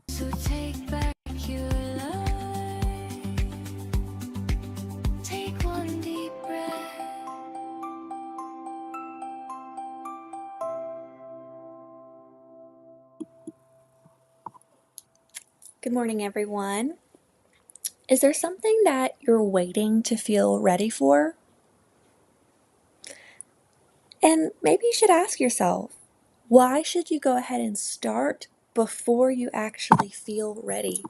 So take back your life. Take one deep breath. Good morning, everyone. Is there something that you're waiting to feel ready for? And maybe you should ask yourself, why should you go ahead and start before you actually feel ready?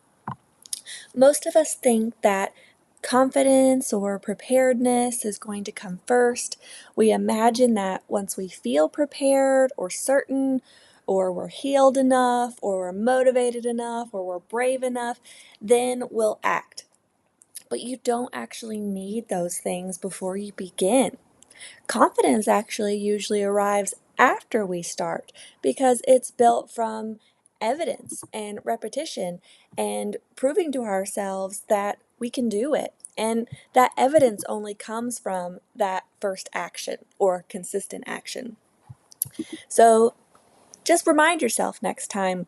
Most of us think that confidence or preparedness is going to come first. We imagine that once we feel prepared or certain, or we're healed enough, or we're motivated enough, or we're brave enough, then we'll act. But you don't actually need those things before you begin. Confidence actually usually arrives after we start because it's built from evidence and repetition and proving to ourselves that we can do it. And that evidence only comes from that first action or consistent action. So just remind yourself next time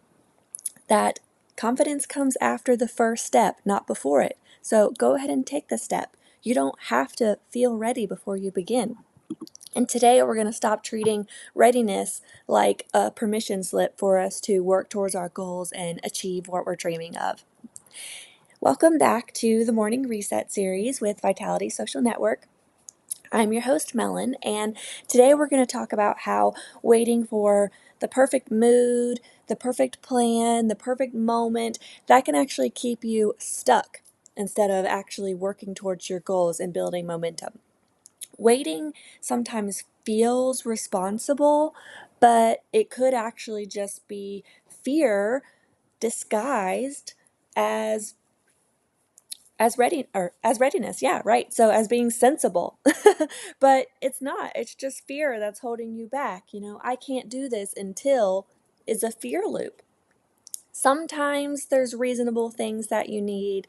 that confidence comes after the first step, not before it. So go ahead and take the step. You don't have to feel ready before you begin. And today we're going to stop treating readiness like a permission slip for us to work towards our goals and achieve what we're dreaming of. Welcome back to the Morning Reset series with Vitality Social Network. I'm your host, Melon, and today we're going to talk about how waiting for the perfect mood, the perfect plan, the perfect moment, that can actually keep you stuck instead of actually working towards your goals and building momentum. Waiting sometimes feels responsible, but it could actually just be fear disguised as readiness. Yeah, right. So as being sensible. But it's not. It's just fear that's holding you back. I can't do this until is a fear loop. Sometimes there's reasonable things that you need,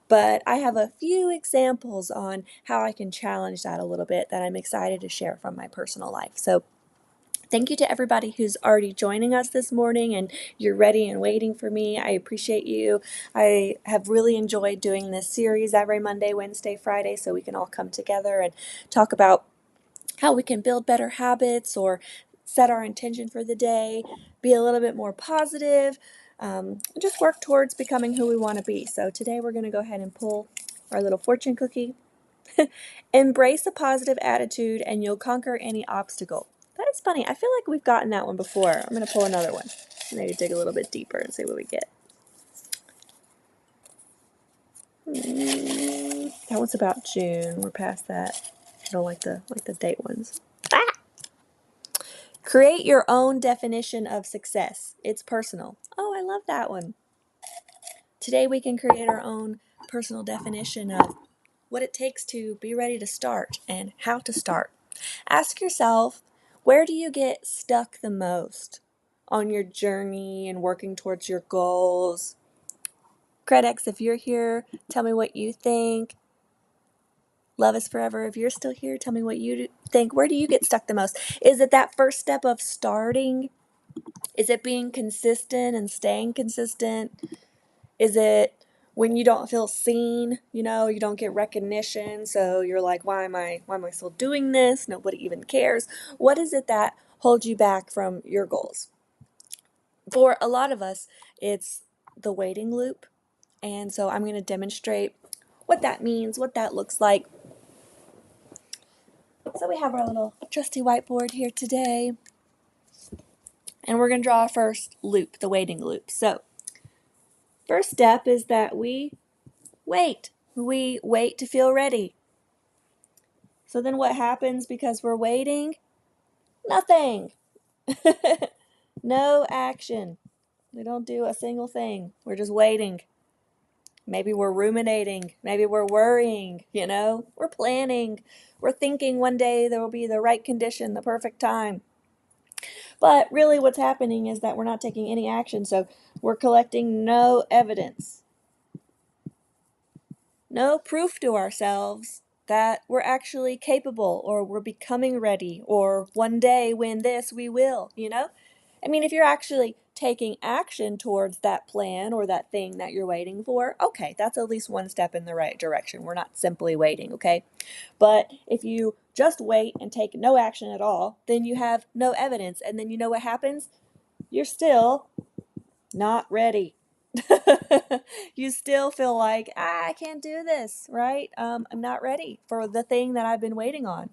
but I have a few examples on how I can challenge that a little bit that I'm excited to share from my personal life. So thank you to everybody who's already joining us this morning and you're ready and waiting for me. I appreciate you. I have really enjoyed doing this series every Monday, Wednesday, Friday, so we can all come together and talk about how we can build better habits or set our intention for the day, be a little bit more positive, just work towards becoming who we want to be. So today we're going to go ahead and pull our little fortune cookie. Embrace a positive attitude and you'll conquer any obstacle. That is funny. I feel like we've gotten that one before. I'm going to pull another one. Maybe dig a little bit deeper and see what we get. That one's about June. We're past that. I don't like the date ones. Create your own definition of success. It's personal. Oh, I love that one. Today we can create our own personal definition of what it takes to be ready to start and how to start. Ask yourself, where do you get stuck the most on your journey and working towards your goals? CredX, if you're here, tell me what you think. Love is forever. If you're still here, tell me what you think. Where do you get stuck the most? Is it that first step of starting? Is it being consistent and staying consistent? Is it when you don't feel seen, you don't get recognition, so you're like, why am I still doing this? Nobody even cares. What is it that holds you back from your goals? For a lot of us, it's the waiting loop. And so I'm going to demonstrate what that means, what that looks like. So we have our little trusty whiteboard here today. And we're going to draw our first loop, the waiting loop. So first step is that we wait. We wait to feel ready. So then what happens because we're waiting? Nothing. No action. We don't do a single thing. We're just waiting. Maybe we're ruminating. Maybe we're worrying, We're planning. We're thinking one day there will be the right condition, the perfect time. But really what's happening is that we're not taking any action, so we're collecting no evidence. No proof to ourselves that we're actually capable or we're becoming ready or one day when this we will, if you're actually taking action towards that plan or that thing that you're waiting for, okay, that's at least one step in the right direction. We're not simply waiting, okay? But if you just wait and take no action at all, then you have no evidence. And then you know what happens? You're still not ready. You still feel like, I can't do this, right? I'm not ready for the thing that I've been waiting on.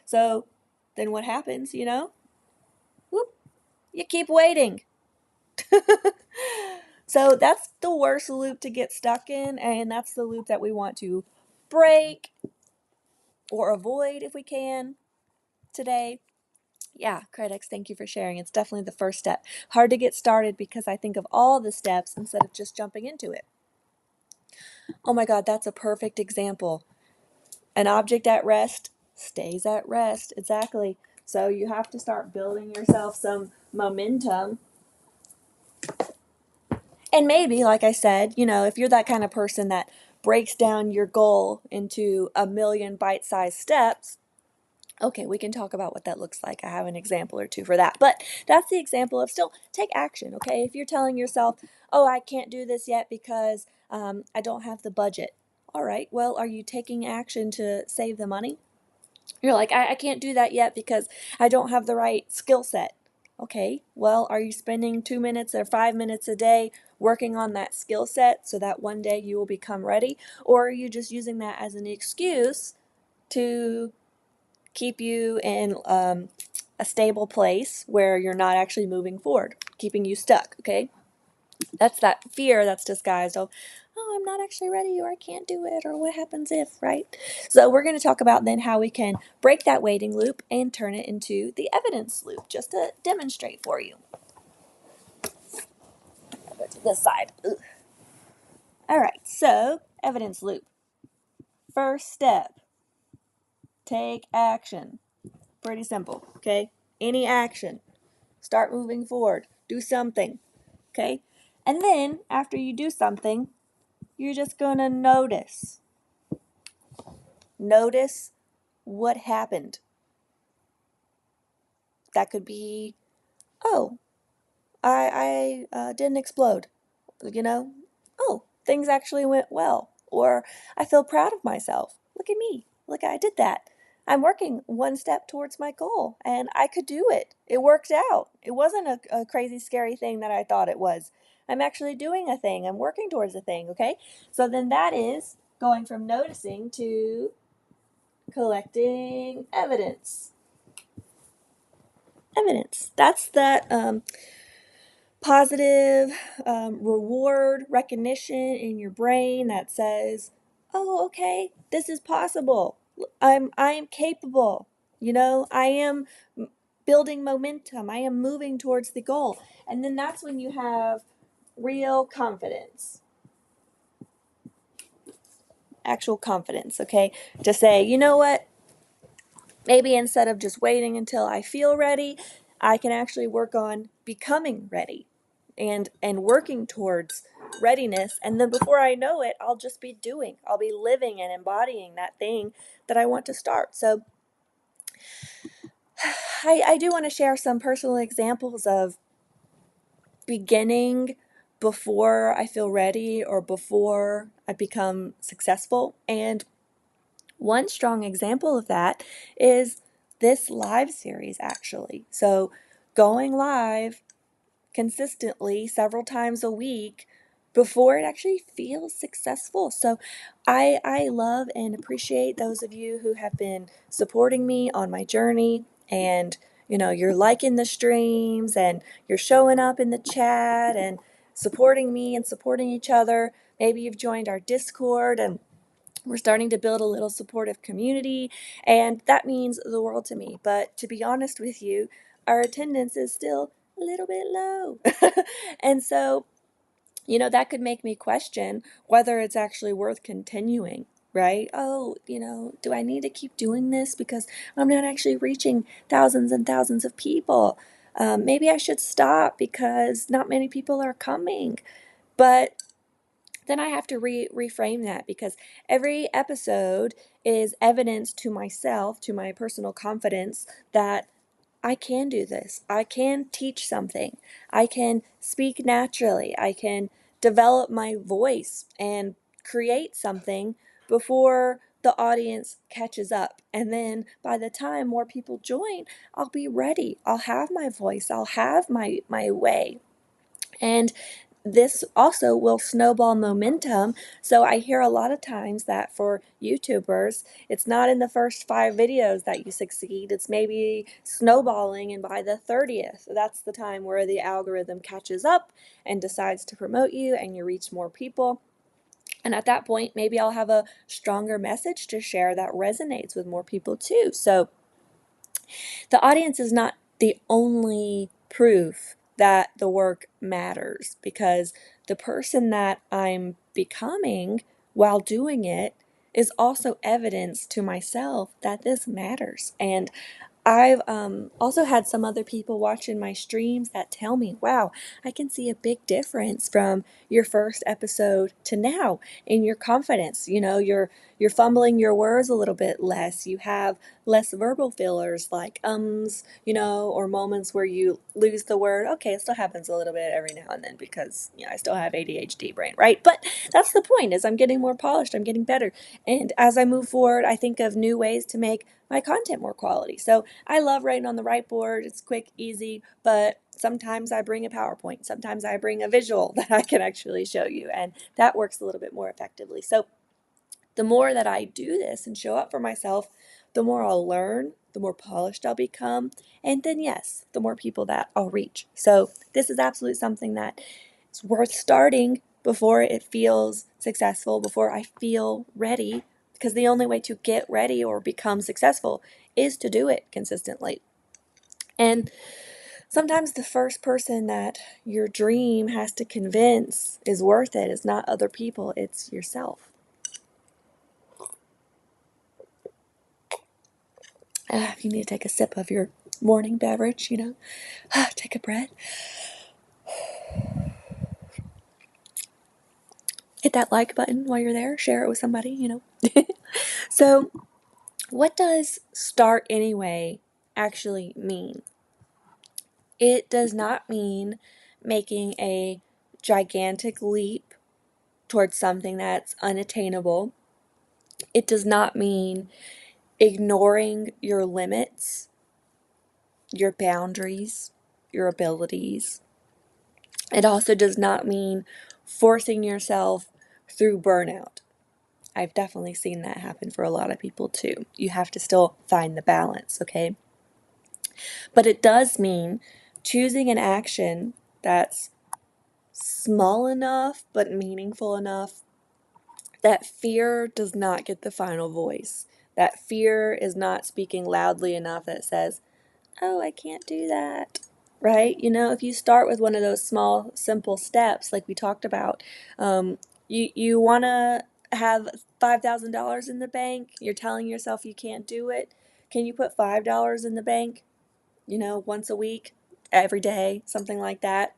So then what happens, Whoop, you keep waiting. So that's the worst loop to get stuck in, and that's the loop that we want to break or avoid if we can today. Yeah, Critics, thank you for sharing. It's definitely the first step. Hard to get started because I think of all the steps instead of just jumping into it. Oh my God, that's a perfect example. An object at rest stays at rest. Exactly. So you have to start building yourself some momentum. And maybe, like I said, if you're that kind of person that breaks down your goal into a million bite-sized steps, okay, we can talk about what that looks like. I have an example or two for that. But that's the example of still take action, okay? If you're telling yourself, oh, I can't do this yet because I don't have the budget. All right, well, are you taking action to save the money? You're like, I can't do that yet because I don't have the right skill set. Okay, well, are you spending 2 minutes or 5 minutes a day working on that skill set so that one day you will become ready? Or are you just using that as an excuse to keep you in a stable place where you're not actually moving forward, keeping you stuck, okay? That's that fear that's disguised. Oh, I'm not actually ready, or I can't do it, or what happens if, right? So we're going to talk about then how we can break that waiting loop and turn it into the evidence loop, just to demonstrate for you. I'll go to this side. Ugh. All right, so evidence loop. First step, take action. Pretty simple, okay? Any action. Start moving forward. Do something, okay? And then after you do something, you're just going to notice. Notice what happened. That could be, oh, I didn't explode, you know? Oh, things actually went well. Or I feel proud of myself. Look at me. Look, I did that. I'm working one step towards my goal and I could do it. It worked out. It wasn't a crazy, scary thing that I thought it was. I'm actually doing a thing. I'm working towards a thing, okay? So then that is going from noticing to collecting evidence. Evidence. That's that positive reward recognition in your brain that says, "Oh, okay, this is possible. I am capable. I am building momentum. I am moving towards the goal." And then that's when you have real confidence. Actual confidence, okay? To say, "You know what? Maybe instead of just waiting until I feel ready, I can actually work on becoming ready and working towards readiness. And then before I know it, I'll just be doing. I'll be living and embodying that thing that I want to start." So I do want to share some personal examples of beginning before I feel ready or before I become successful. And one strong example of that is this live series, actually. So going live consistently several times a week before it actually feels successful. So I love and appreciate those of you who have been supporting me on my journey, and you're liking the streams and you're showing up in the chat and supporting me and supporting each other. Maybe you've joined our Discord and we're starting to build a little supportive community, and that means the world to me. But to be honest with you, our attendance is still a little bit low. And so, that could make me question whether it's actually worth continuing, right? Oh, do I need to keep doing this because I'm not actually reaching thousands and thousands of people? Maybe I should stop because not many people are coming. But then I have to reframe that, because every episode is evidence to myself, to my personal confidence, that I can do this. I can teach something. I can speak naturally. I can develop my voice and create something before the audience catches up. And then by the time more people join, I'll be ready. I'll have my voice. I'll have my way. And this also will snowball momentum. So I hear a lot of times that for YouTubers, it's not in the first 5 videos that you succeed. It's maybe snowballing, and by the 30th, that's the time where the algorithm catches up and decides to promote you and you reach more people. And at that point, maybe I'll have a stronger message to share that resonates with more people too. So the audience is not the only proof that the work matters, because the person that I'm becoming while doing it is also evidence to myself that this matters. And I've also had some other people watching my streams that tell me, wow, I can see a big difference from your first episode to now in your confidence. You're fumbling your words a little bit less. You have less verbal fillers like or moments where you lose the word. Okay, it still happens a little bit every now and then because I still have ADHD brain, right? But that's the point, is I'm getting more polished, I'm getting better. And as I move forward, I think of new ways to make my content more quality. So I love writing on the whiteboard. It's quick, easy, but sometimes I bring a PowerPoint. Sometimes I bring a visual that I can actually show you, and that works a little bit more effectively. So the more that I do this and show up for myself, the more I'll learn, the more polished I'll become, and then yes, the more people that I'll reach. So this is absolutely something that is worth starting before it feels successful, before I feel ready, because the only way to get ready or become successful is to do it consistently. And sometimes the first person that your dream has to convince is worth it is not other people, it's yourself. If you need to take a sip of your morning beverage, take a breath. Hit that like button while you're there. Share it with somebody. So, what does start anyway actually mean? It does not mean making a gigantic leap towards something that's unattainable. It does not mean ignoring your limits, your boundaries, your abilities. It also does not mean forcing yourself through burnout. I've definitely seen that happen for a lot of people too. You have to still find the balance, okay? But it does mean choosing an action that's small enough but meaningful enough that fear does not get the final voice. That fear is not speaking loudly enough that says, oh, I can't do that. Right? If you start with one of those small, simple steps, like we talked about, you want to have $5,000 in the bank. You're telling yourself you can't do it. Can you put $5 in the bank, once a week, every day, something like that?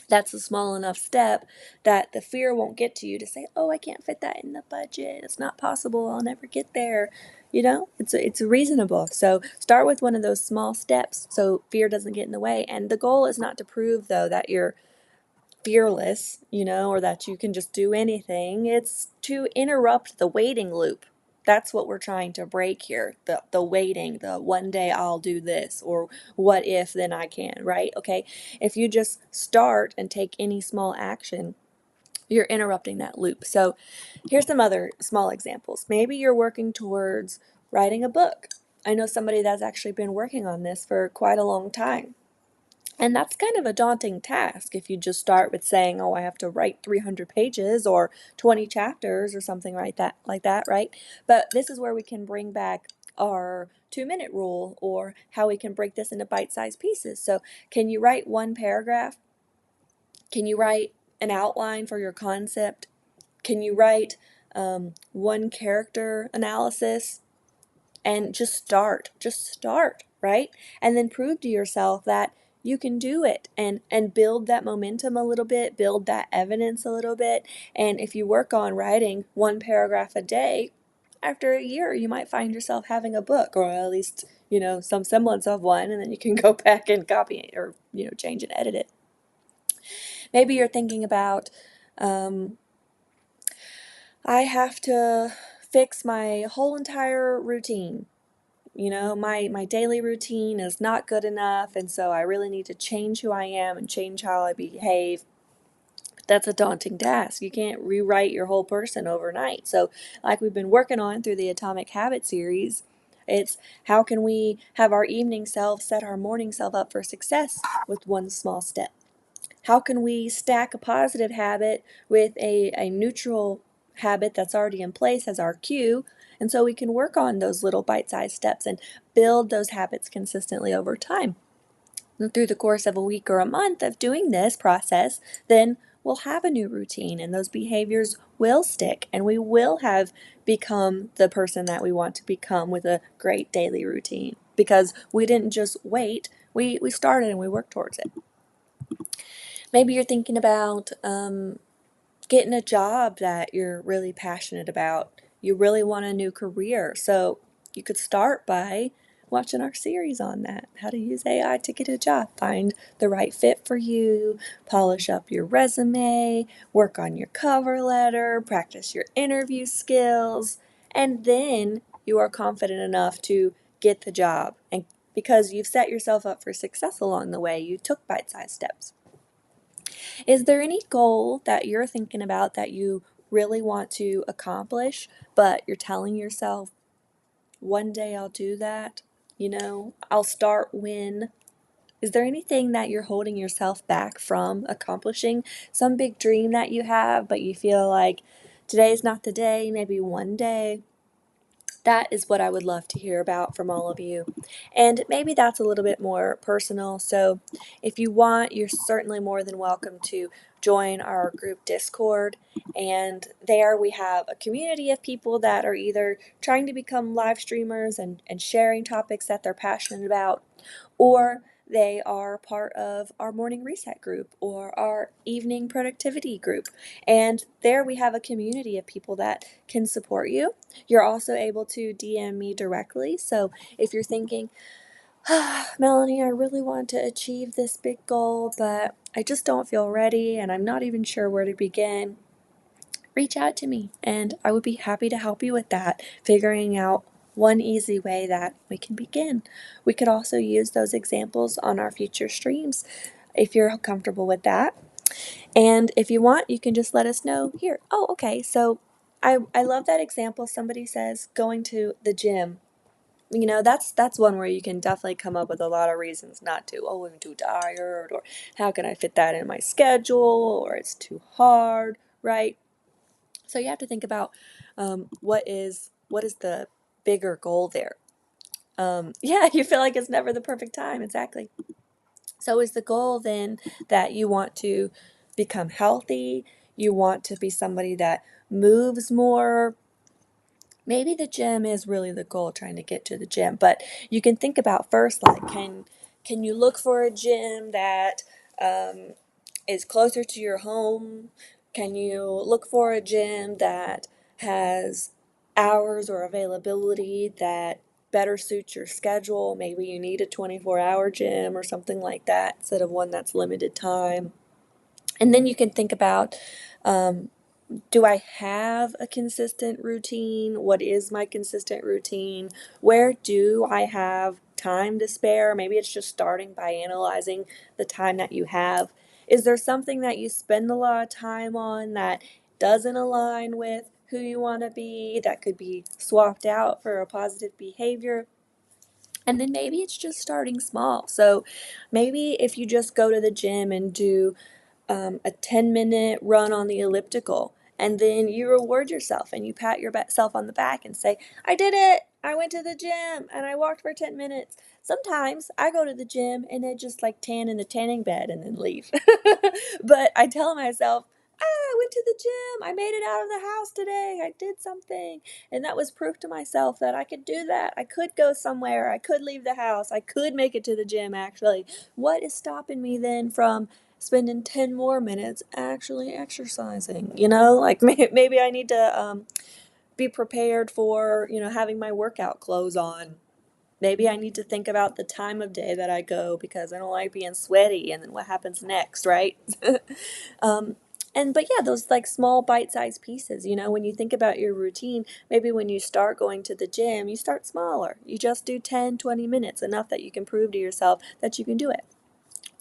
That's a small enough step that the fear won't get to you to say, oh, I can't fit that in the budget. It's not possible. I'll never get there. It's reasonable. So start with one of those small steps so fear doesn't get in the way. And the goal is not to prove, though, that you're fearless, or that you can just do anything. It's to interrupt the waiting loop. That's what we're trying to break here. The waiting, the one day I'll do this, or what if then I can, right? Okay. If you just start and take any small action, you're interrupting that loop. So here's some other small examples. Maybe you're working towards writing a book. I know somebody that's actually been working on this for quite a long time. And that's kind of a daunting task if you just start with saying, oh, I have to write 300 pages or 20 chapters or something like that, right? But this is where we can bring back our 2-minute rule, or how we can break this into bite-sized pieces. So can you write one paragraph? Can you write an outline for your concept? Can you write one character analysis? And just start, right? And then prove to yourself that you can do it, and build that momentum a little bit, build that evidence a little bit. And if you work on writing one paragraph a day, after a year, you might find yourself having a book, or at least, some semblance of one, and then you can go back and copy it or, change and edit it. Maybe you're thinking about, um, I have to fix my whole entire routine. My daily routine is not good enough, and so I really need to change who I am and change how I behave. That's a daunting task. You can't rewrite your whole person overnight. So, like we've been working on through the Atomic Habit series, it's how can we have our evening self set our morning self up for success with one small step? How can we stack a positive habit with a neutral habit that's already in place as our cue? And so we can work on those little bite sized steps and build those habits consistently over time. And through the course of a week or a month of doing this process, then we'll have a new routine and those behaviors will stick and we will have become the person that we want to become with a great daily routine because we didn't just wait, we started and we worked towards it. Maybe you're thinking about getting a job that you're really passionate about. You really want a new career. So you could start by watching our series on that, how to use AI to get a job. Find the right fit for you, polish up your resume, work on your cover letter, practice your interview skills, and then you are confident enough to get the job. And because you've set yourself up for success along the way, you took bite-sized steps. Is there any goal that you're thinking about that you really want to accomplish, but you're telling yourself, one day I'll do that? I'll start when. Is there anything that you're holding yourself back from accomplishing? Some big dream that you have, but you feel like today's not the day, maybe one day? That is what I would love to hear about from all of you. And maybe that's a little bit more personal. So if you want, you're certainly more than welcome to join our group Discord. And there we have a community of people that are either trying to become live streamers and sharing topics that they're passionate about, or they are part of our morning reset group or our evening productivity group. And there we have a community of people that can support you. You're also able to DM me directly. So if you're thinking, Melanie, I really want to achieve this big goal, but I just don't feel ready and I'm not even sure where to begin, reach out to me and I would be happy to help you with that, figuring out one easy way that we can begin. We could also use those examples on our future streams if you're comfortable with that. And if you want, you can just let us know here. Oh, okay. So I love that example. Somebody says going to the gym. That's one where you can definitely come up with a lot of reasons not to. Oh, I'm too tired, or how can I fit that in my schedule, or it's too hard, right? So you have to think about what is the bigger goal there. Yeah, you feel like it's never the perfect time. Exactly. So is the goal then that you want to become healthy? You want to be somebody that moves more? Maybe the gym is really the goal, trying to get to the gym. But you can think about first, like, can you look for a gym that um, is closer to your home? Can you look for a gym that has hours or availability that better suits your schedule? Maybe you need a 24-hour gym or something like that instead of one that's limited time. And then you can think about, um, do I have a consistent routine? What is my consistent routine? Where do I have time to spare? Maybe it's just starting by analyzing the time that you have. Is there something that you spend a lot of time on that doesn't align with who you want to be, that could be swapped out for a positive behavior? And then maybe it's just starting small. So maybe if you just go to the gym and do a 10-minute run on the elliptical, and then you reward yourself and you pat yourself on the back and say, I did it. I went to the gym and I walked for 10 minutes. Sometimes I go to the gym and I just like tan in the tanning bed and then leave. But I tell myself, I went to the gym. I made it out of the house today. I did something. And that was proof to myself that I could do that. I could go somewhere. I could leave the house. I could make it to the gym, actually. What is stopping me then from spending 10 more minutes actually exercising? Like maybe I need to be prepared for, having my workout clothes on. Maybe I need to think about the time of day that I go because I don't like being sweaty and then what happens next, right? um, but yeah, those like small bite-sized pieces, when you think about your routine, maybe when you start going to the gym, you start smaller. You just do 10, 20 minutes, enough that you can prove to yourself that you can do it.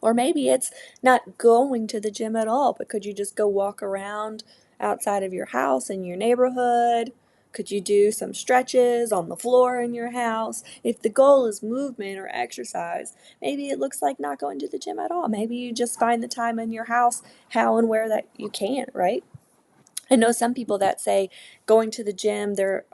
Or maybe it's not going to the gym at all, but could you just go walk around outside of your house in your neighborhood? Could you do some stretches on the floor in your house? If the goal is movement or exercise, maybe it looks like not going to the gym at all. Maybe you just find the time in your house, how and where that you can, right? I know some people that say going to the gym, their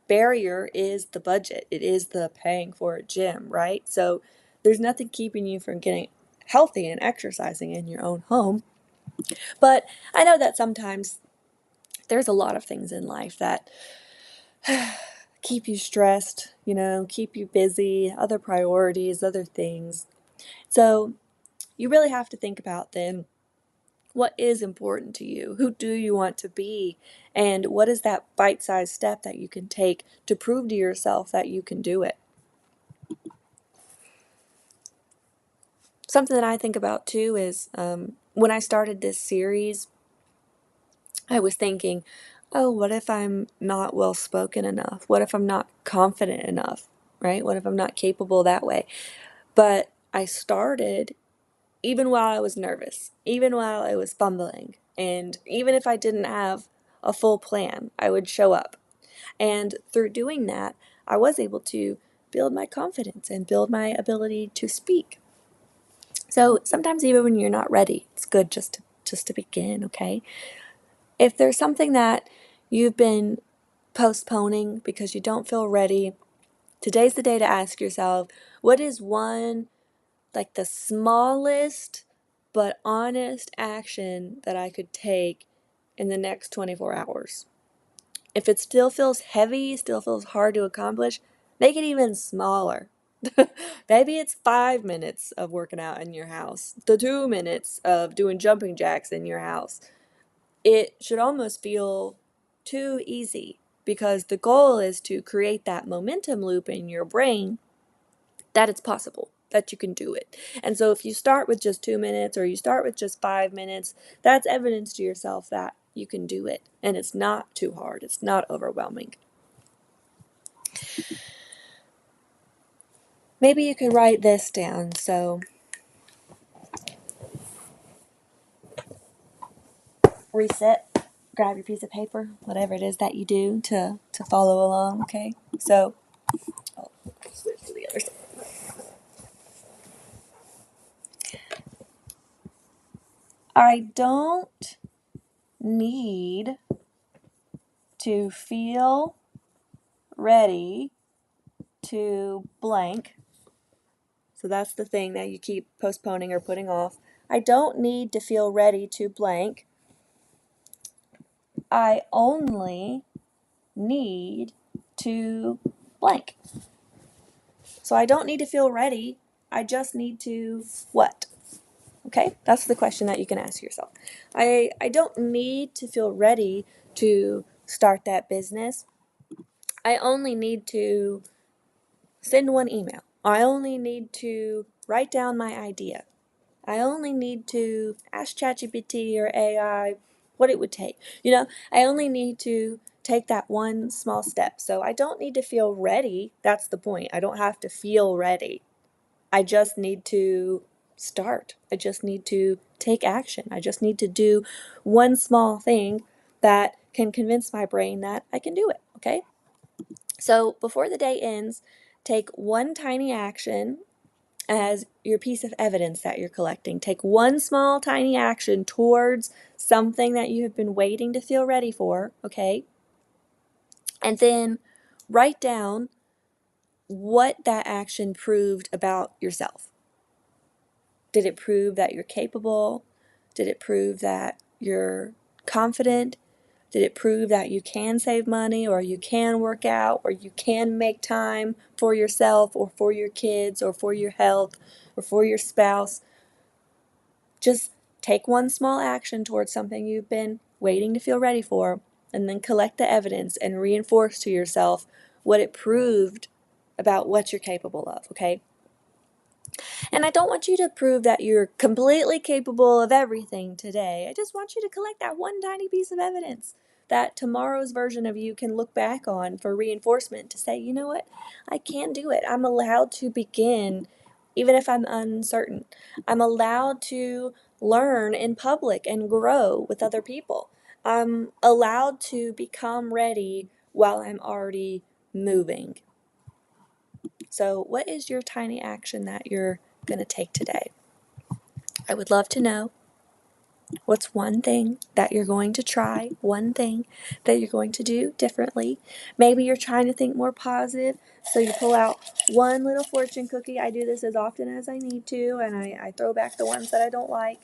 barrier is the budget. It is the paying for a gym, right? So there's nothing keeping you from getting healthy and exercising in your own home. But I know that sometimes there's a lot of things in life that keep you stressed, keep you busy, other priorities, other things. So you really have to think about then what is important to you? Who do you want to be? And what is that bite-sized step that you can take to prove to yourself that you can do it? Something that I think about too is when I started this series, I was thinking, oh, what if I'm not well spoken enough? What if I'm not confident enough? Right? What if I'm not capable that way? But I started even while I was nervous, even while I was fumbling. And even if I didn't have a full plan, I would show up. And through doing that, I was able to build my confidence and build my ability to speak. So sometimes even when you're not ready, it's good just to begin, okay? If there's something that you've been postponing because you don't feel ready, today's the day to ask yourself, what is one, like the smallest but honest action that I could take in the next 24 hours? If it still feels heavy, still feels hard to accomplish, make it even smaller. Maybe it's 5 minutes of working out in your house, the 2 minutes of doing jumping jacks in your house. It should almost feel too easy because the goal is to create that momentum loop in your brain that it's possible, that you can do it. And so if you start with just 2 minutes or you start with just 5 minutes, that's evidence to yourself that you can do it. And it's not too hard, it's not overwhelming. Maybe you could write this down. So reset, grab your piece of paper, whatever it is that you do to follow along, okay? So I'll switch to the other side. I don't need to feel ready to blank. So that's the thing that you keep postponing or putting off. I don't need to feel ready to blank. I only need to blank. So I don't need to feel ready. I just need to what? Okay, that's the question that you can ask yourself. I don't need to feel ready to start that business. I only need to send one email. I only need to write down my idea. I only need to ask ChatGPT or AI what it would take. I only need to take that one small step. So I don't need to feel ready. That's the point. I don't have to feel ready. I just need to start. I just need to take action. I just need to do one small thing that can convince my brain that I can do it. Okay? So before the day ends, take one tiny action as your piece of evidence that you're collecting. Take one small tiny action towards something that you have been waiting to feel ready for, okay? And then write down what that action proved about yourself. Did it prove that you're capable? Did it prove that you're confident? Did it prove that you can save money or you can work out or you can make time for yourself or for your kids or for your health or for your spouse? Just take one small action towards something you've been waiting to feel ready for and then collect the evidence and reinforce to yourself what it proved about what you're capable of, okay? And I don't want you to prove that you're completely capable of everything today. I just want you to collect that one tiny piece of evidence that tomorrow's version of you can look back on for reinforcement to say, you know what, I can do it. I'm allowed to begin even if I'm uncertain. I'm allowed to learn in public and grow with other people. I'm allowed to become ready while I'm already moving. So, what is your tiny action that you're going to take today? I would love to know what's one thing that you're going to try, one thing that you're going to do differently. Maybe you're trying to think more positive, so you pull out one little fortune cookie. I do this as often as I need to, and I throw back the ones that I don't like.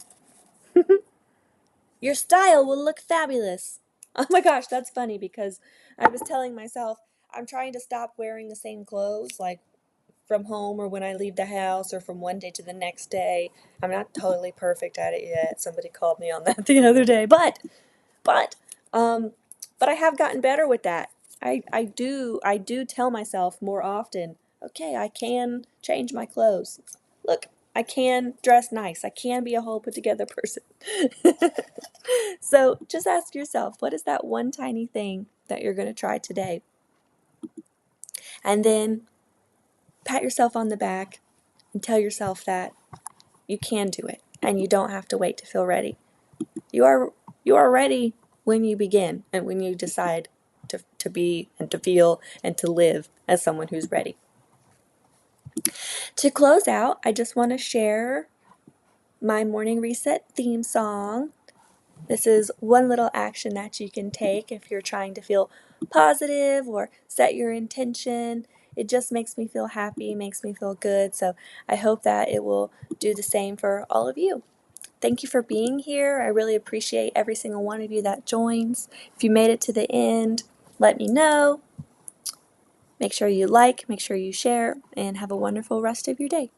Your style will look fabulous. Oh my gosh, that's funny because I was telling myself I'm trying to stop wearing the same clothes, like from home or when I leave the house or from one day to the next day. I'm not totally perfect at it yet. Somebody called me on that the other day, but um but I have gotten better with that. I do tell myself more often, okay, I can change my clothes. Look, I can dress nice. I can be a whole put together person. So just ask yourself, what is that one tiny thing that you're going to try today? And then pat yourself on the back and tell yourself that you can do it and you don't have to wait to feel ready. You are ready when you begin and when you decide to be and to feel and to live as someone who's ready. To close out, I just want to share my morning reset theme song. This is one little action that you can take if you're trying to feel positive or set your intention. It just makes me feel happy, makes me feel good. So I hope that it will do the same for all of you. Thank you for being here. I really appreciate every single one of you that joins. If you made it to the end, let me know. Make sure you like, make sure you share, and have a wonderful rest of your day.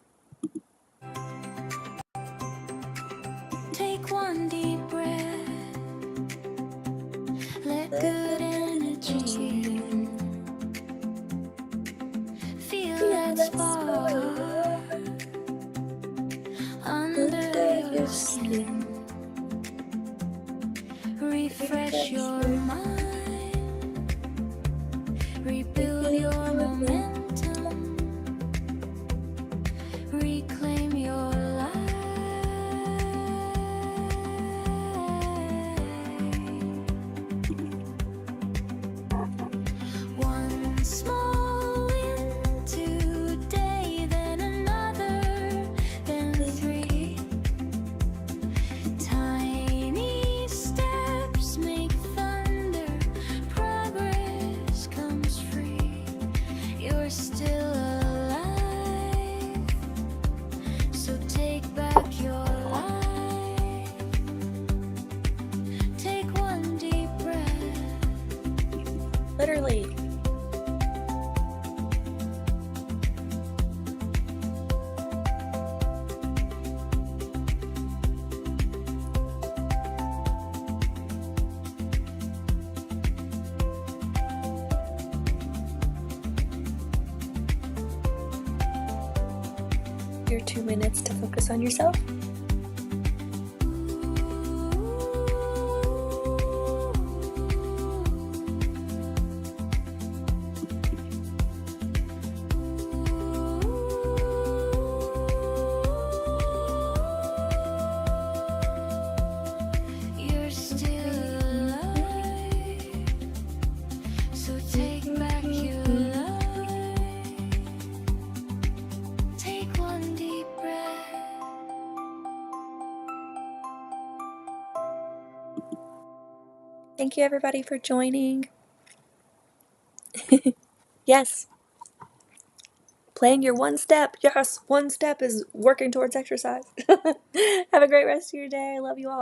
Take one deep breath. Let good energy feel that spark under your skin. Refresh your mind. Rebuild your momentum. Reclaim your life. One small win today, then another, then three. Tiny steps make thunder. Progress comes free. You're still alive, so take back your life. Take one deep breath. Literally. Your 2 minutes to focus on yourself. You're still alive, so take back your life. Take one deep breath. Thank you, everybody, for joining. Yes, playing your one step. Yes, one step is working towards exercise. Have a great rest of your day. I love you all.